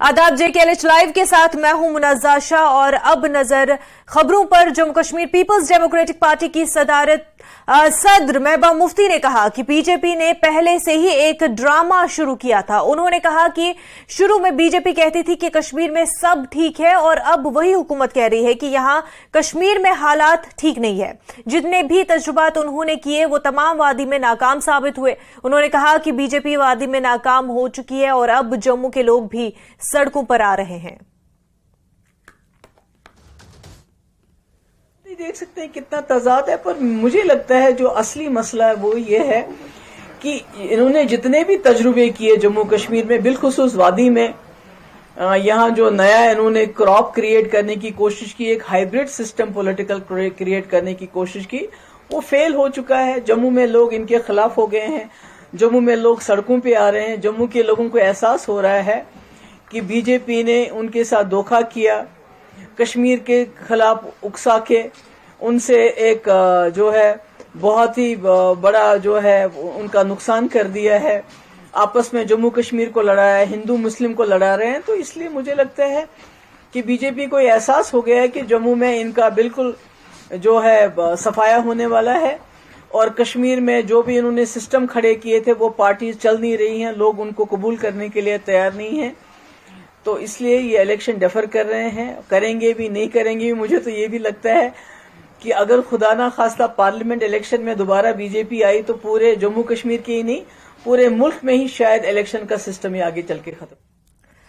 आदाब JKLH live के साथ मैं हूं मुनज़्ज़ा शाह और अब नजर खबरों पर। Jammu Kashmir Peoples Democratic Party की सदर महबूबा मुफ्ती ने कहा कि बीजेपी ने पहले से ही एक ड्रामा शुरू किया था। उन्होंने कहा कि शुरू में बीजेपी कहती थी कि कश्मीर में सब ठीक है और अब वही हुकूमत कह रही है कि यहां कश्मीर में हालात ठीक नहीं है। जितने भी तजुर्बात उन्होंने किए वो तमाम वादी में नाकाम साबित हुए। उन्होंने कहा कि बीजेपी वादी में नाकाम हो चुकी है और अब जम्मू के लोग भी सड़कों पर आ रहे हैं। देख सकते हैं कितना तजाद है, पर मुझे लगता है जो असली मसला है वो ये है कि इन्होंने जितने भी तजुर्बे किए जम्मू कश्मीर में, बिलखुसूस वादी में, यहाँ जो नया इन्होंने क्रॉप क्रिएट करने की कोशिश की, एक हाइब्रिड सिस्टम पॉलिटिकल क्रिएट करने की कोशिश की, वो फेल हो चुका है। जम्मू में लोग इनके खिलाफ हो गए हैं, जम्मू में लोग सड़कों पे आ रहे हैं। जम्मू के लोगों को एहसास हो रहा है कि बीजेपी ने उनके साथ धोखा किया, कश्मीर के खिलाफ उकसा के उनसे एक जो है बहुत ही बड़ा जो है उनका नुकसान कर दिया है। आपस में जम्मू कश्मीर को लड़ा है, हिंदू मुस्लिम को लड़ा रहे हैं। तो इसलिए मुझे लगता है कि बीजेपी को एहसास हो गया है कि जम्मू में इनका बिल्कुल जो है सफाया होने वाला है और कश्मीर में जो भी इन्होंने सिस्टम खड़े किए थे वो पार्टी चल नहीं रही हैं, लोग उनको कबूल करने के लिए तैयार नहीं हैं। तो इसलिए ये इलेक्शन डेफर कर रहे हैं, करेंगे भी नहीं करेंगे भी। मुझे तो ये भी लगता है कि अगर खुदा ना खास्ता पार्लियामेंट इलेक्शन में दोबारा बीजेपी आई तो पूरे जम्मू कश्मीर के ही नहीं पूरे मुल्क में ही शायद इलेक्शन का सिस्टम ही आगे चल के खत्म।